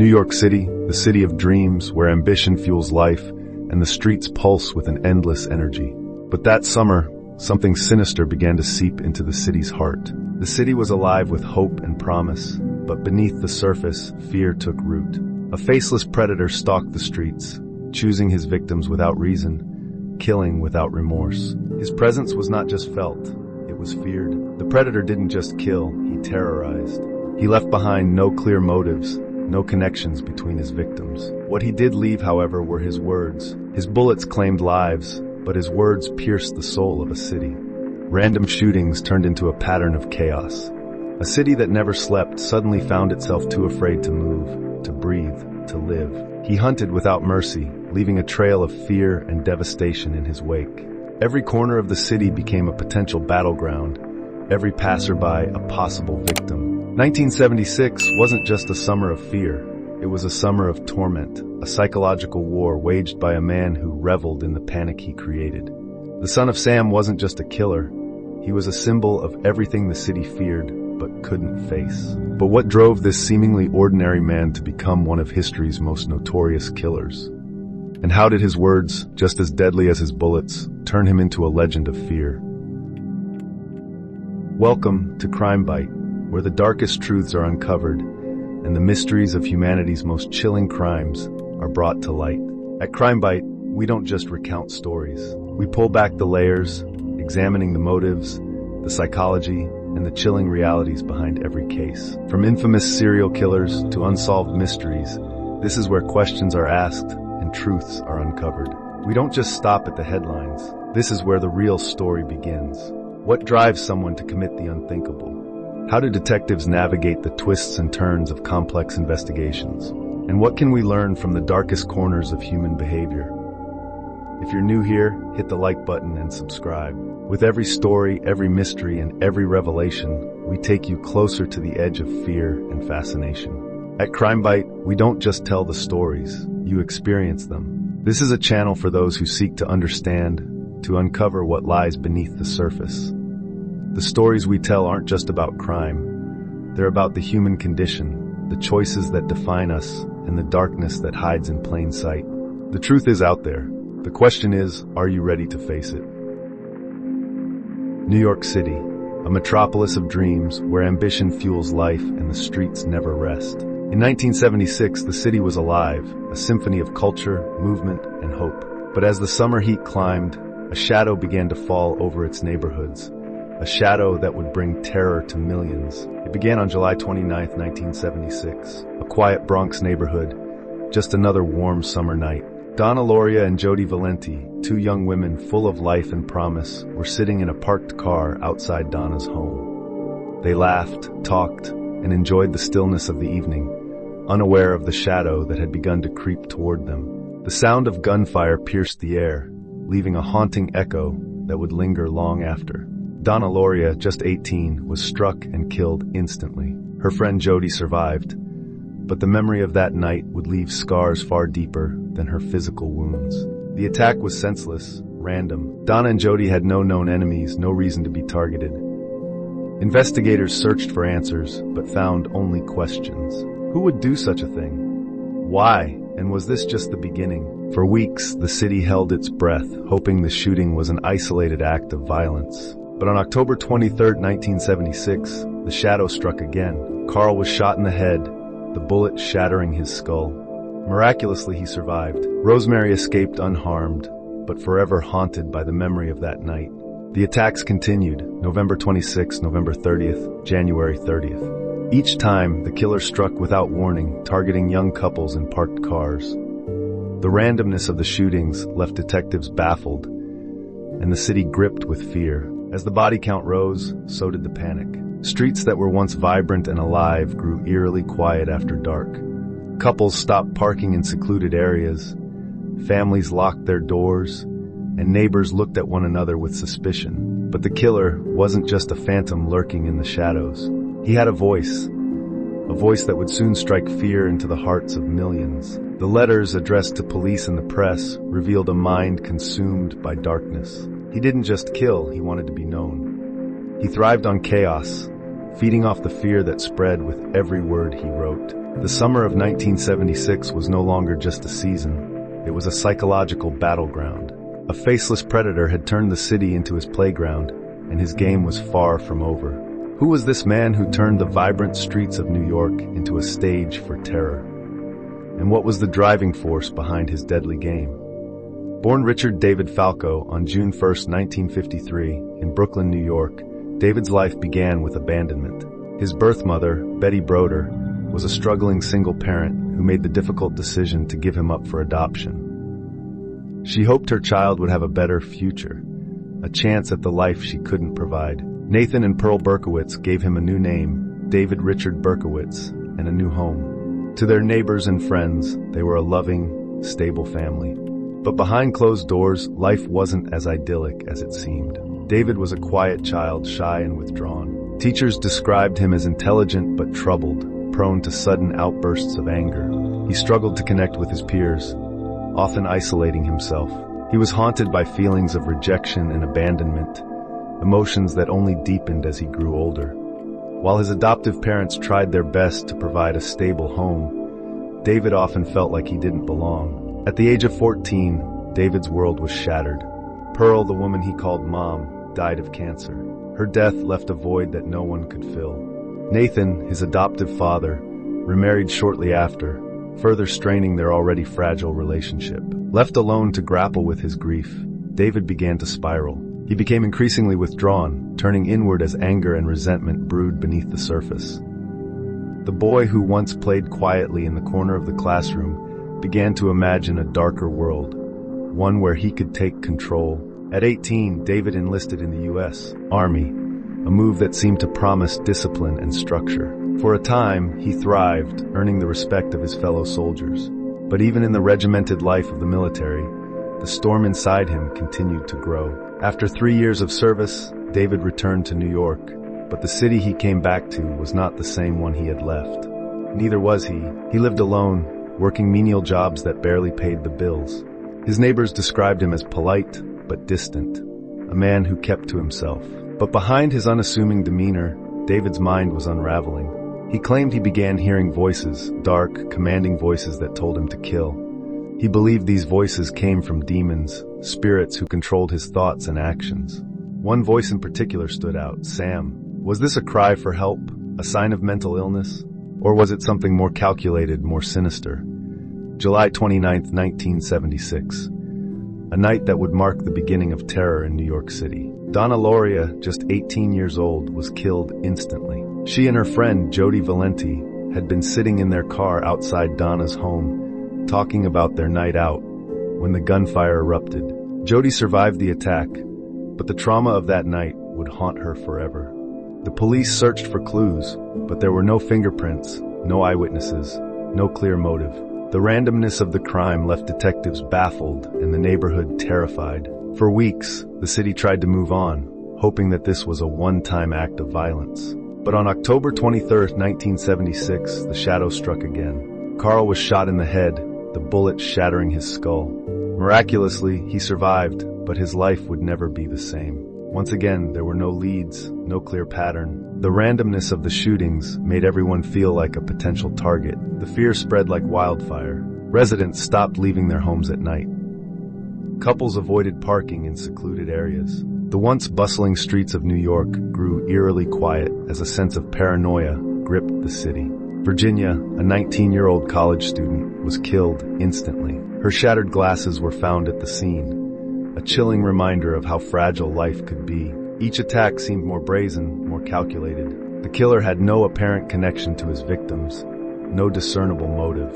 York City, the city of dreams, where ambition fuels life and the streets pulse with an endless energy. But that summer, something sinister began to seep into the city's heart. The city was alive with hope and promise, but beneath the surface, fear took root. A faceless predator stalked the streets, choosing his victims without reason, killing without remorse. His presence was not just felt, it was feared. The predator didn't just kill, he terrorized. He left behind no clear motives, no connections between his victims. What he did leave, however, were his words. His bullets claimed lives, but his words pierced the soul of a city. Random shootings turned into a pattern of chaos. A city that never slept suddenly found itself too afraid to move, to breathe, to live. He hunted without mercy, leaving a trail of fear and devastation in his wake. Every corner of the city became a potential battleground, every passerby a possible victim. 1976 wasn't just a summer of fear. It was a summer of torment, a psychological war waged by a man who reveled in the panic he created. The son of Sam wasn't just a killer. He was a symbol of everything the city feared but couldn't face. But what drove this seemingly ordinary man to become one of history's most notorious killers? And how did his words, just as deadly as his bullets, turn him into a legend of fear? Welcome to CrimeByte, where the darkest truths are uncovered and the mysteries of humanity's most chilling crimes are brought to light. At CrimeByte, we don't just recount stories. We pull back the layers, examining the motives, the psychology, and the chilling realities behind every case. From infamous serial killers to unsolved mysteries, this is where questions are asked and truths are uncovered. We don't just stop at the headlines. This is where the real story begins. What drives someone to commit the unthinkable? How do detectives navigate the twists and turns of complex investigations? And what can we learn from the darkest corners of human behavior? If you're new here, hit the like button and subscribe. With every story, every mystery, and every revelation, we take you closer to the edge of fear and fascination. At CrimeByte, we don't just tell the stories, you experience them. This is a channel for those who seek to understand, to uncover what lies beneath the surface. The stories we tell aren't just about crime. They're about the human condition, the choices that define us, and the darkness that hides in plain sight. The truth is out there. The question is, are you ready to face it? New York City, a metropolis of dreams where ambition fuels life and the streets never rest. In 1976, the city was alive, a symphony of culture, movement, and hope. But as the summer heat climbed, a shadow began to fall over its neighborhoods. A shadow that would bring terror to millions. It began on July 29, 1976, a quiet Bronx neighborhood, just another warm summer night. Donna Loria and Jody Valenti, two young women full of life and promise, were sitting in a parked car outside Donna's home. They laughed, talked, and enjoyed the stillness of the evening, unaware of the shadow that had begun to creep toward them. The sound of gunfire pierced the air, leaving a haunting echo that would linger long after. Donna Loria, just 18, was struck and killed instantly. Her friend Jody survived, but the memory of that night would leave scars far deeper than her physical wounds. The attack was senseless, random. Donna and Jody had no known enemies, no reason to be targeted. Investigators searched for answers, but found only questions. Who would do such a thing? Why? And was this just the beginning? For weeks, the city held its breath, hoping the shooting was an isolated act of violence. But on October 23, 1976, the shadow struck again. Carl was shot in the head, the bullet shattering his skull. Miraculously, he survived. Rosemary escaped unharmed, but forever haunted by the memory of that night. The attacks continued, November 26, November 30th, January 30th. Each time, the killer struck without warning, targeting young couples in parked cars. The randomness of the shootings left detectives baffled, and the city gripped with fear. As the body count rose, so did the panic. Streets that were once vibrant and alive grew eerily quiet after dark. Couples stopped parking in secluded areas, families locked their doors, and neighbors looked at one another with suspicion. But the killer wasn't just a phantom lurking in the shadows. He had a voice that would soon strike fear into the hearts of millions. The letters addressed to police and the press revealed a mind consumed by darkness. He didn't just kill, he wanted to be known. He thrived on chaos, feeding off the fear that spread with every word he wrote. The summer of 1976 was no longer just a season. It was a psychological battleground. A faceless predator had turned the city into his playground, and his game was far from over. Who was this man who turned the vibrant streets of New York into a stage for terror? And what was the driving force behind his deadly game? Born Richard David Falco on June 1, 1953, in Brooklyn, New York, David's life began with abandonment. His birth mother, Betty Broder, was a struggling single parent who made the difficult decision to give him up for adoption. She hoped her child would have a better future, a chance at the life she couldn't provide. Nathan and Pearl Berkowitz gave him a new name, David Richard Berkowitz, and a new home. To their neighbors and friends, they were a loving, stable family. But behind closed doors, life wasn't as idyllic as it seemed. David was a quiet child, shy and withdrawn. Teachers described him as intelligent but troubled, prone to sudden outbursts of anger. He struggled to connect with his peers, often isolating himself. He was haunted by feelings of rejection and abandonment, emotions that only deepened as he grew older. While his adoptive parents tried their best to provide a stable home, David often felt like he didn't belong. At the age of 14, David's world was shattered. Pearl, the woman he called Mom, died of cancer. Her death left a void that no one could fill. Nathan, his adoptive father, remarried shortly after, further straining their already fragile relationship. Left alone to grapple with his grief, David began to spiral. He became increasingly withdrawn, turning inward as anger and resentment brewed beneath the surface. The boy who once played quietly in the corner of the classroom began to imagine a darker world, one where he could take control. At 18, David enlisted in the U.S. Army, a move that seemed to promise discipline and structure. For a time, he thrived, earning the respect of his fellow soldiers. But even in the regimented life of the military, the storm inside him continued to grow. After 3 years of service, David returned to New York, but the city he came back to was not the same one he had left. Neither was he. He lived alone, working menial jobs that barely paid the bills. His neighbors described him as polite but distant, a man who kept to himself. But behind his unassuming demeanor, David's mind was unraveling. He claimed he began hearing voices, dark, commanding voices that told him to kill. He believed these voices came from demons, spirits who controlled his thoughts and actions. One voice in particular stood out, Sam. Was this a cry for help, a sign of mental illness? Or was it something more calculated, more sinister? July 29, 1976. A night that would mark the beginning of terror in New York City. Donna Loria, just 18 years old, was killed instantly. She and her friend, Jody Valenti, had been sitting in their car outside Donna's home, talking about their night out, when the gunfire erupted. Jody survived the attack, but the trauma of that night would haunt her forever. The police searched for clues, but there were no fingerprints, no eyewitnesses, no clear motive. The randomness of the crime left detectives baffled and the neighborhood terrified. For weeks, the city tried to move on, hoping that this was a one-time act of violence. But on October 23, 1976, the shadow struck again. Carl was shot in the head, the bullet shattering his skull. Miraculously, he survived, but his life would never be the same. Once again, there were no leads, no clear pattern. The randomness of the shootings made everyone feel like a potential target. The fear spread like wildfire. Residents stopped leaving their homes at night. Couples avoided parking in secluded areas. The once bustling streets of New York grew eerily quiet as a sense of paranoia gripped the city. Virginia, a 19-year-old college student, was killed instantly. Her shattered glasses were found at the scene, a chilling reminder of how fragile life could be. Each attack seemed more brazen, more calculated. The killer had no apparent connection to his victims, no discernible motive.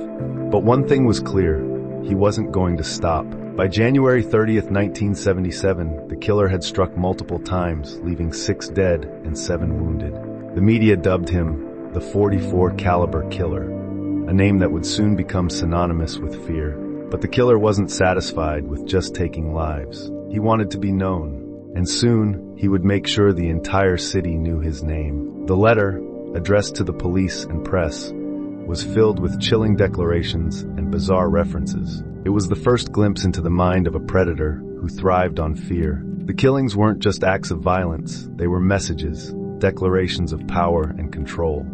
But one thing was clear, he wasn't going to stop. By January 30th, 1977, the killer had struck multiple times, leaving 6 dead and 7 wounded. The media dubbed him the .44 caliber killer, a name that would soon become synonymous with fear. But the killer wasn't satisfied with just taking lives. He wanted to be known, and soon he would make sure the entire city knew his name. The letter, addressed to the police and press, was filled with chilling declarations and bizarre references. It was the first glimpse into the mind of a predator who thrived on fear. The killings weren't just acts of violence, they were messages, declarations of power and control.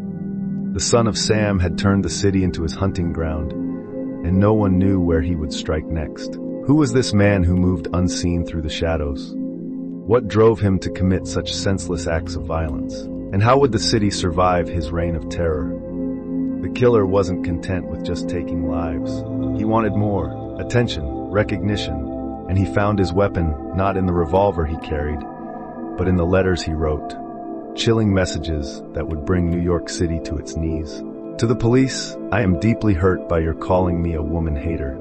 The son of Sam had turned the city into his hunting ground, and no one knew where he would strike next. Who was this man who moved unseen through the shadows? What drove him to commit such senseless acts of violence? And how would the city survive his reign of terror? The killer wasn't content with just taking lives. He wanted more: attention, recognition, and he found his weapon not in the revolver he carried, but in the letters he wrote. Chilling messages that would bring New York City to its knees. To the police, I am deeply hurt by your calling me a woman hater.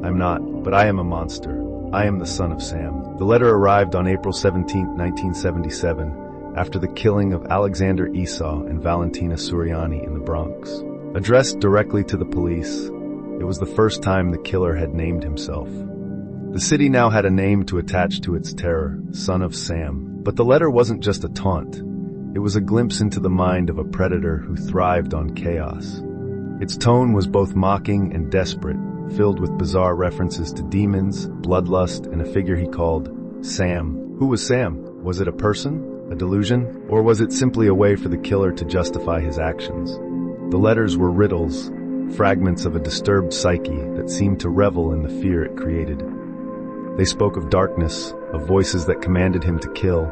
I'm not, but I am a monster. I am the son of Sam. The letter arrived on April 17, 1977, after the killing of Alexander Esau and Valentina Suriani in the Bronx. Addressed directly to the police, it was the first time the killer had named himself. The city now had a name to attach to its terror: Son of Sam. But the letter wasn't just a taunt. It was a glimpse into the mind of a predator who thrived on chaos. Its tone was both mocking and desperate, filled with bizarre references to demons, bloodlust, and a figure he called Sam. Who was Sam? Was it a person? A delusion? Or was it simply a way for the killer to justify his actions? The letters were riddles, fragments of a disturbed psyche that seemed to revel in the fear it created. They spoke of darkness, of voices that commanded him to kill,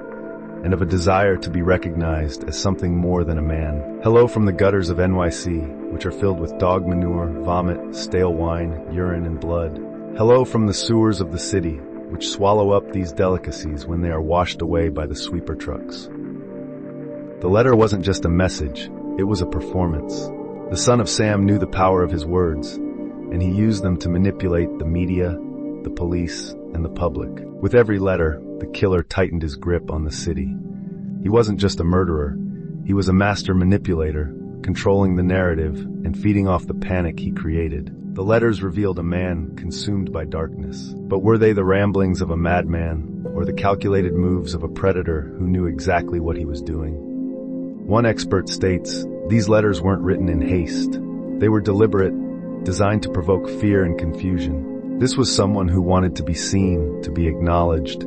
and of a desire to be recognized as something more than a man. Hello from the gutters of NYC, which are filled with dog manure, vomit, stale wine, urine, and blood. Hello from the sewers of the city, which swallow up these delicacies when they are washed away by the sweeper trucks. The letter wasn't just a message, it was a performance. The son of Sam knew the power of his words, and he used them to manipulate the media, the police, and the public. With every letter, the killer tightened his grip on the city. He wasn't just a murderer, he was a master manipulator, controlling the narrative and feeding off the panic he created. The letters revealed a man consumed by darkness. But were they the ramblings of a madman, or the calculated moves of a predator who knew exactly what he was doing? One expert states, these letters weren't written in haste. They were deliberate, designed to provoke fear and confusion. This was someone who wanted to be seen, to be acknowledged,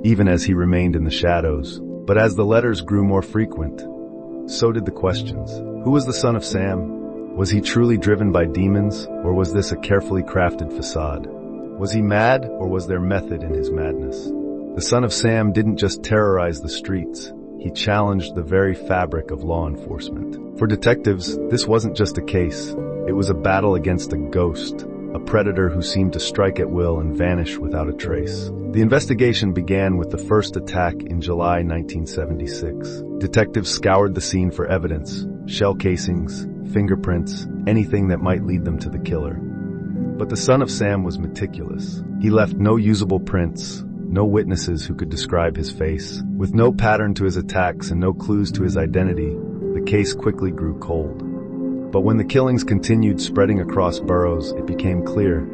even as he remained in the shadows. But as the letters grew more frequent, so did the questions. Who was the son of Sam? Was he truly driven by demons, or was this a carefully crafted facade? Was he mad, or was there method in his madness? The son of Sam didn't just terrorize the streets. He challenged the very fabric of law enforcement. For detectives, this wasn't just a case. It was a battle against a ghost, a predator who seemed to strike at will and vanish without a trace. The investigation began with the first attack in July 1976. Detectives scoured the scene for evidence, shell casings, fingerprints, anything that might lead them to the killer. But the son of Sam was meticulous. He left no usable prints, no witnesses who could describe his face. With no pattern to his attacks and no clues to his identity, the case quickly grew cold. But when the killings continued spreading across boroughs, it became clear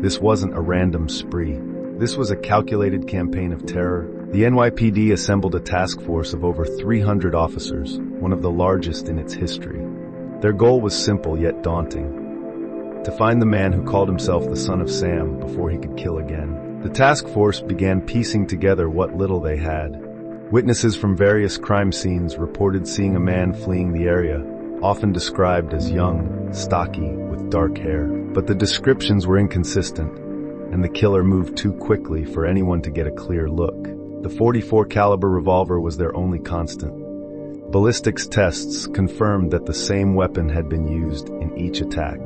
this wasn't a random spree. This was a calculated campaign of terror. The NYPD assembled a task force of over 300 officers, one of the largest in its history. Their goal was simple yet daunting: to find the man who called himself the son of Sam before he could kill again. The task force began piecing together what little they had. Witnesses from various crime scenes reported seeing a man fleeing the area, often described as young, stocky, with dark hair. But the descriptions were inconsistent, and the killer moved too quickly for anyone to get a clear look. The .44 caliber revolver was their only constant. Ballistics tests confirmed that the same weapon had been used in each attack.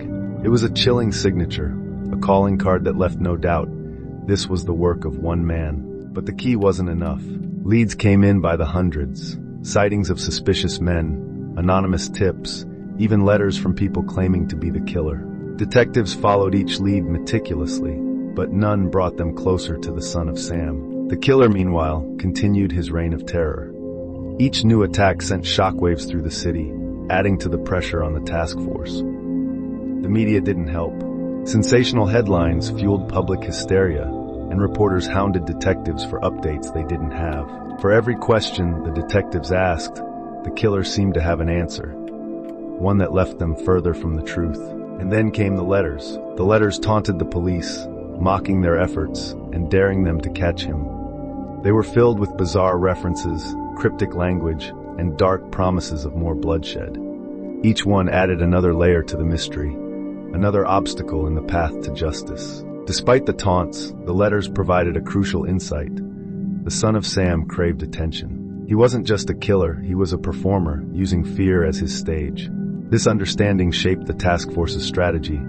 It was a chilling signature, a calling card that left no doubt. This was the work of one man. But the key wasn't enough. Leads came in by the hundreds. Sightings of suspicious men, anonymous tips, even letters from people claiming to be the killer. Detectives followed each lead meticulously, but none brought them closer to the son of Sam. The killer, meanwhile, continued his reign of terror. Each new attack sent shockwaves through the city, adding to the pressure on the task force. The media didn't help. Sensational headlines fueled public hysteria, and reporters hounded detectives for updates they didn't have. For every question the detectives asked, the killer seemed to have an answer, one that left them further from the truth. And then came the letters. The letters taunted the police, mocking their efforts and daring them to catch him. They were filled with bizarre references, cryptic language, and dark promises of more bloodshed. Each one added another layer to the mystery, another obstacle in the path to justice. Despite the taunts, the letters provided a crucial insight. The son of Sam craved attention. He wasn't just a killer, he was a performer, using fear as his stage. This understanding shaped the task force's strategy,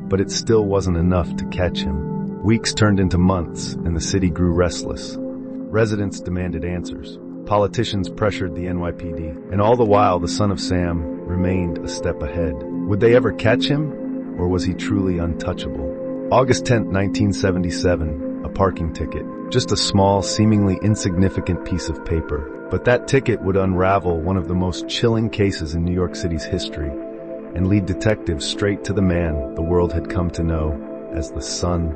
but it still wasn't enough to catch him. Weeks turned into months, and the city grew restless. Residents demanded answers. Politicians pressured the NYPD, and all the while the son of Sam remained a step ahead. Would they ever catch him, or was he truly untouchable? August 10, 1977, a parking ticket. Just a small, seemingly insignificant piece of paper. But that ticket would unravel one of the most chilling cases in New York City's history and lead detectives straight to the man the world had come to know as the son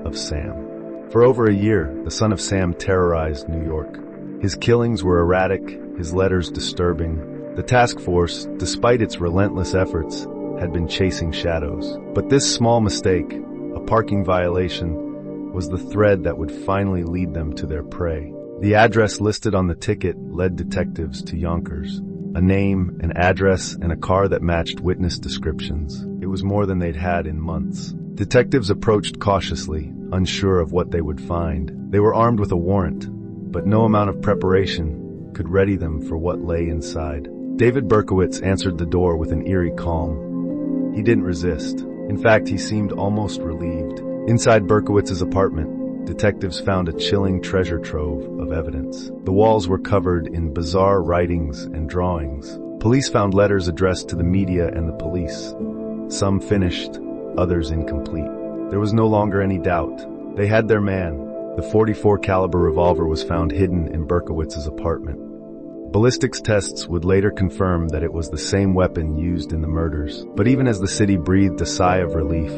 of Sam. For over a year, the son of Sam terrorized New York. His killings were erratic, his letters disturbing. The task force, despite its relentless efforts, had been chasing shadows. But this small mistake, a parking violation, was the thread that would finally lead them to their prey. The address listed on the ticket led detectives to Yonkers. A name, an address, and a car that matched witness descriptions. It was more than they'd had in months. Detectives approached cautiously, unsure of what they would find. They were armed with a warrant, but no amount of preparation could ready them for what lay inside. David Berkowitz answered the door with an eerie calm. He didn't resist. In fact, he seemed almost relieved. Inside Berkowitz's apartment, detectives found a chilling treasure trove of evidence. The walls were covered in bizarre writings and drawings. Police found letters addressed to the media and the police. Some finished, others incomplete. There was no longer any doubt. They had their man. The .44 caliber revolver was found hidden in Berkowitz's apartment. Ballistics tests would later confirm that it was the same weapon used in the murders. But even as the city breathed a sigh of relief,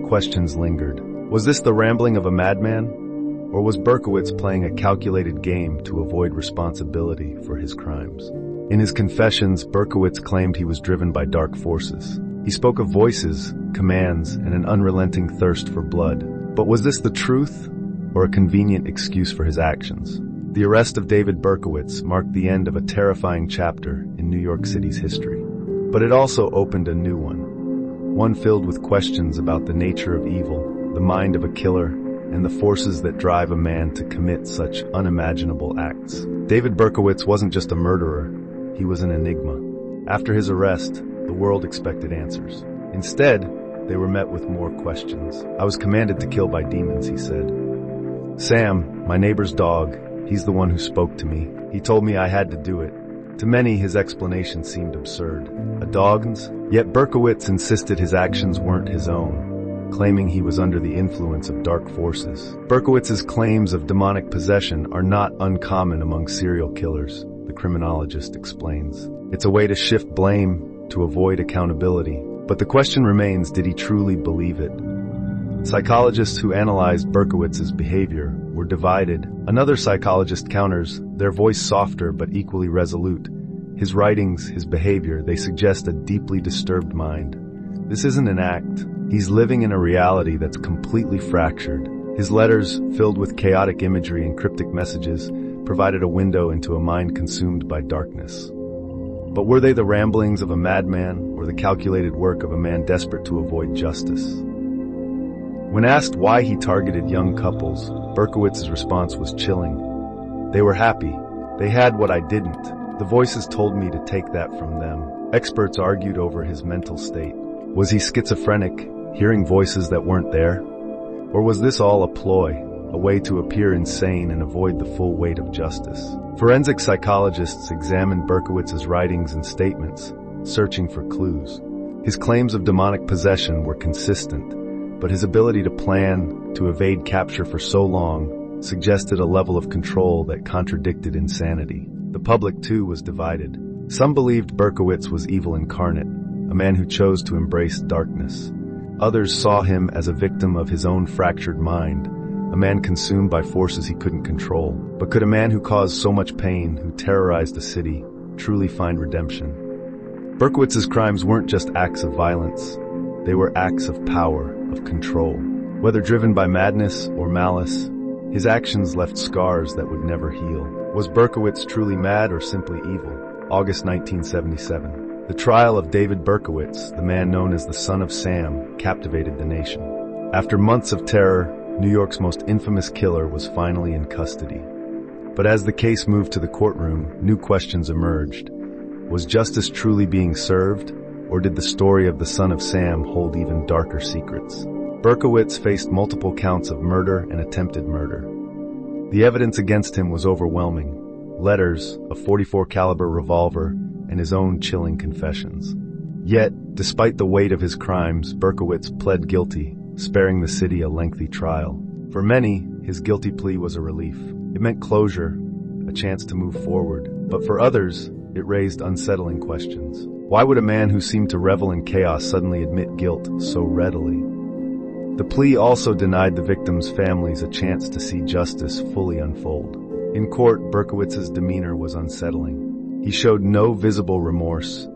questions lingered. Was this the rambling of a madman? Or was Berkowitz playing a calculated game to avoid responsibility for his crimes? In his confessions, Berkowitz claimed he was driven by dark forces. He spoke of voices, commands, and an unrelenting thirst for blood. But was this the truth, or a convenient excuse for his actions? The arrest of David Berkowitz marked the end of a terrifying chapter in New York City's history. But it also opened a new one filled with questions about the nature of evil, the mind of a killer, and the forces that drive a man to commit such unimaginable acts. David Berkowitz wasn't just a murderer, he was an enigma. After his arrest, the world expected answers. Instead, they were met with more questions. I was commanded to kill by demons, he said. Sam, my neighbor's dog, he's the one who spoke to me. He told me I had to do it. To many, his explanation seemed absurd. A dog's? Yet Berkowitz insisted his actions weren't his own, claiming he was under the influence of dark forces. Berkowitz's claims of demonic possession are not uncommon among serial killers, the criminologist explains. It's a way to shift blame, to avoid accountability. But the question remains, did he truly believe it? Psychologists who analyzed Berkowitz's behavior were divided. Another psychologist counters, their voice softer but equally resolute. His writings, his behavior, they suggest a deeply disturbed mind. This isn't an act. He's living in a reality that's completely fractured. His letters, filled with chaotic imagery and cryptic messages, provided a window into a mind consumed by darkness. But were they the ramblings of a madman or the calculated work of a man desperate to avoid justice? When asked why he targeted young couples, Berkowitz's response was chilling. They were happy. They had what I didn't. The voices told me to take that from them. Experts argued over his mental state. Was he schizophrenic, hearing voices that weren't there? Or was this all a ploy, a way to appear insane and avoid the full weight of justice? Forensic psychologists examined Berkowitz's writings and statements, searching for clues. His claims of demonic possession were consistent, but his ability to plan, to evade capture for so long, suggested a level of control that contradicted insanity. The public, too, was divided. Some believed Berkowitz was evil incarnate, a man who chose to embrace darkness. Others saw him as a victim of his own fractured mind, a man consumed by forces he couldn't control. But could a man who caused so much pain, who terrorized a city, truly find redemption? Berkowitz's crimes weren't just acts of violence. They were acts of power, of control. Whether driven by madness or malice, his actions left scars that would never heal. Was Berkowitz truly mad or simply evil? August 1977. The trial of David Berkowitz, the man known as the Son of Sam, captivated the nation. After months of terror, New York's most infamous killer was finally in custody. But as the case moved to the courtroom, new questions emerged. Was justice truly being served, or did the story of the Son of Sam hold even darker secrets? Berkowitz faced multiple counts of murder and attempted murder. The evidence against him was overwhelming. Letters, a .44 caliber revolver, and his own chilling confessions. Yet, despite the weight of his crimes, Berkowitz pled guilty, sparing the city a lengthy trial. For many, his guilty plea was a relief. It meant closure, a chance to move forward. But for others, it raised unsettling questions. Why would a man who seemed to revel in chaos suddenly admit guilt so readily? The plea also denied the victims' families a chance to see justice fully unfold. In court, Berkowitz's demeanor was unsettling. He showed no visible remorse,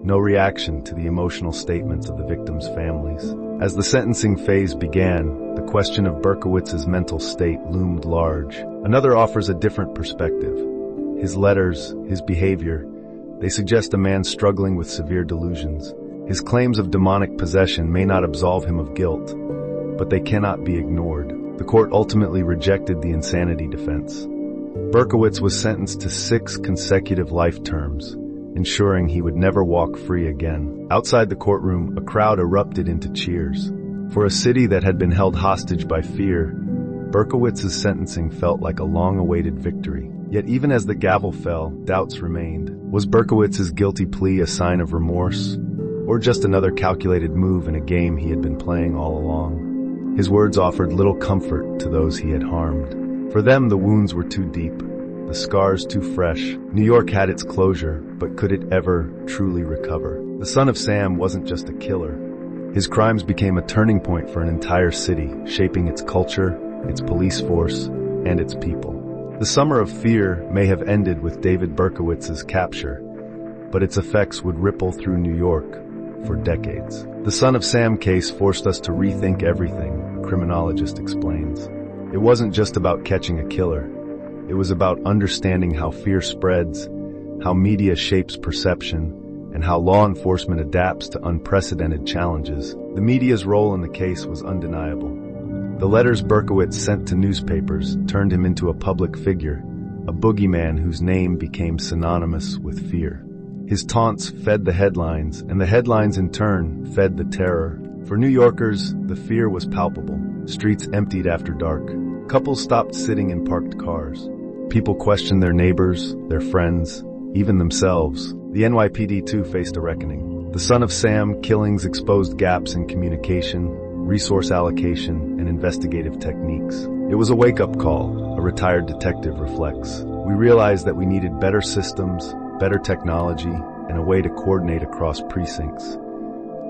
no reaction to the emotional statements of the victims' families. As the sentencing phase began, the question of Berkowitz's mental state loomed large. Another offers a different perspective. His letters, his behavior, they suggest a man struggling with severe delusions. His claims of demonic possession may not absolve him of guilt, but they cannot be ignored. The court ultimately rejected the insanity defense. Berkowitz was sentenced to 6 consecutive life terms, ensuring he would never walk free again. Outside the courtroom, a crowd erupted into cheers. For a city that had been held hostage by fear, Berkowitz's sentencing felt like a long-awaited victory. Yet even as the gavel fell, doubts remained. Was Berkowitz's guilty plea a sign of remorse, or just another calculated move in a game he had been playing all along? His words offered little comfort to those he had harmed. For them, the wounds were too deep, the scars too fresh. New York had its closure, but could it ever truly recover? The Son of Sam wasn't just a killer. His crimes became a turning point for an entire city, shaping its culture, its police force, and its people. The summer of fear may have ended with David Berkowitz's capture, but its effects would ripple through New York for decades. The Son of Sam case forced us to rethink everything, a criminologist explains. It wasn't just about catching a killer. It was about understanding how fear spreads, how media shapes perception, and how law enforcement adapts to unprecedented challenges. The media's role in the case was undeniable. The letters Berkowitz sent to newspapers turned him into a public figure, a boogeyman whose name became synonymous with fear. His taunts fed the headlines, and the headlines in turn fed the terror. For New Yorkers, the fear was palpable. Streets emptied after dark. Couples stopped sitting in parked cars. People questioned their neighbors, their friends, even themselves. The NYPD too faced a reckoning. The Son of Sam killings exposed gaps in communication, resource allocation, and investigative techniques. It was a wake-up call, a retired detective reflects. We realized that we needed better systems, better technology, and a way to coordinate across precincts.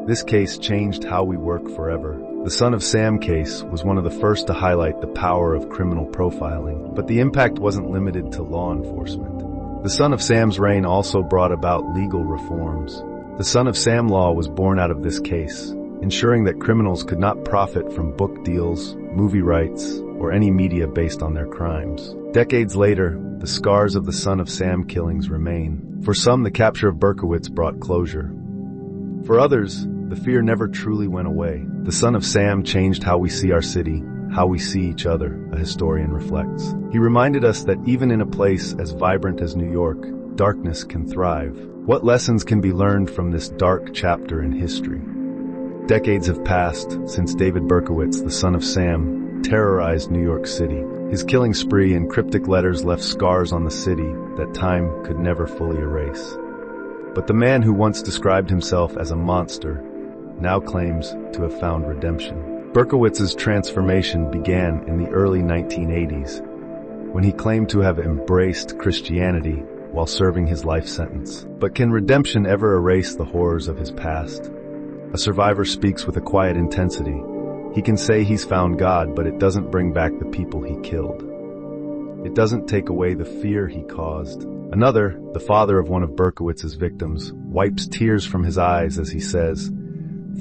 This case changed how we work forever. The Son of Sam case was one of the first to highlight the power of criminal profiling, but the impact wasn't limited to law enforcement. The Son of Sam's reign also brought about legal reforms. The Son of Sam law was born out of this case, ensuring that criminals could not profit from book deals, movie rights, or any media based on their crimes. Decades later, the scars of the Son of Sam killings remain. For some, the capture of Berkowitz brought closure. For others, the fear never truly went away. The Son of Sam changed how we see our city, how we see each other, a historian reflects. He reminded us that even in a place as vibrant as New York, darkness can thrive. What lessons can be learned from this dark chapter in history? Decades have passed since David Berkowitz, the Son of Sam, terrorized New York City. His killing spree and cryptic letters left scars on the city that time could never fully erase. But the man who once described himself as a monster now claims to have found redemption. Berkowitz's transformation began in the early 1980s, when he claimed to have embraced Christianity while serving his life sentence. But can redemption ever erase the horrors of his past? A survivor speaks with a quiet intensity. He can say he's found God, but it doesn't bring back the people he killed. It doesn't take away the fear he caused. Another, the father of one of Berkowitz's victims, wipes tears from his eyes as he says,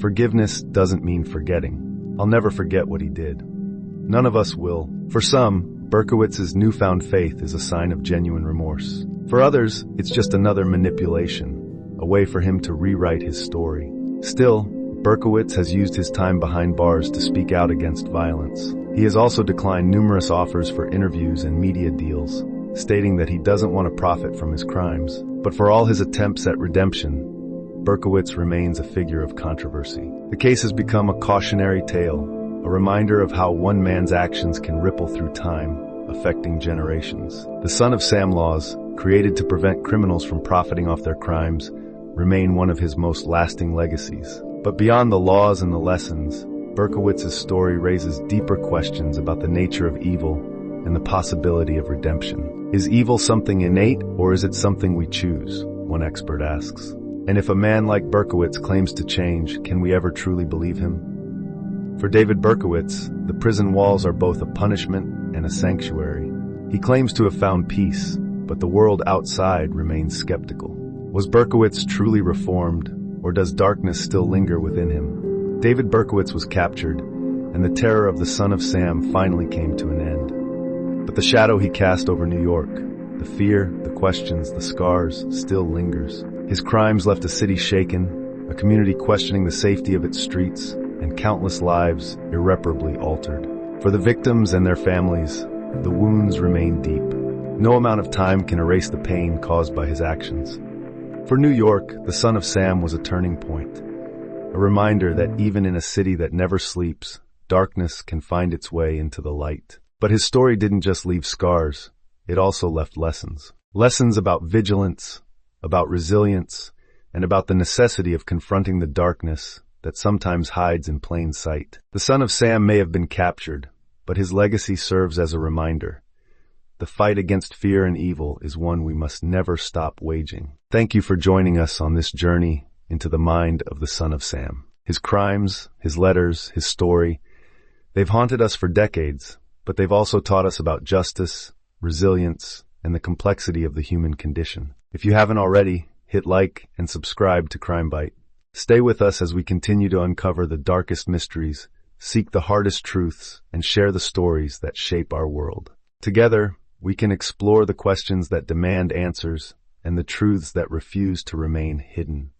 "Forgiveness doesn't mean forgetting. I'll never forget what he did." None of us will. For some, Berkowitz's newfound faith is a sign of genuine remorse. For others, it's just another manipulation, a way for him to rewrite his story. Still, Berkowitz has used his time behind bars to speak out against violence. He has also declined numerous offers for interviews and media deals, stating that he doesn't want to profit from his crimes. But for all his attempts at redemption, Berkowitz remains a figure of controversy. The case has become a cautionary tale, a reminder of how one man's actions can ripple through time, affecting generations. The Son of Sam laws, created to prevent criminals from profiting off their crimes, remain one of his most lasting legacies. But beyond the laws and the lessons, Berkowitz's story raises deeper questions about the nature of evil and the possibility of redemption. Is evil something innate, or is it something we choose? One expert asks. And if a man like Berkowitz claims to change, can we ever truly believe him? For David Berkowitz, the prison walls are both a punishment and a sanctuary. He claims to have found peace, but the world outside remains skeptical. Was Berkowitz truly reformed, or does darkness still linger within him? David Berkowitz was captured, and the terror of the Son of Sam finally came to an end. But the shadow he cast over New York, the fear, the questions, the scars, still lingers. His crimes left a city shaken, a community questioning the safety of its streets, and countless lives irreparably altered. For the victims and their families, the wounds remain deep. No amount of time can erase the pain caused by his actions. For New York, the Son of Sam was a turning point, a reminder that even in a city that never sleeps, darkness can find its way into the light. But his story didn't just leave scars, it also left lessons. Lessons about vigilance, about resilience, and about the necessity of confronting the darkness that sometimes hides in plain sight. The Son of Sam may have been captured, but his legacy serves as a reminder. The fight against fear and evil is one we must never stop waging. Thank you for joining us on this journey into the mind of the Son of Sam. His crimes, his letters, his story, they've haunted us for decades, but they've also taught us about justice, resilience, and the complexity of the human condition. If you haven't already, hit like and subscribe to CrimeByte. Stay with us as we continue to uncover the darkest mysteries, seek the hardest truths, and share the stories that shape our world. Together, we can explore the questions that demand answers and the truths that refuse to remain hidden.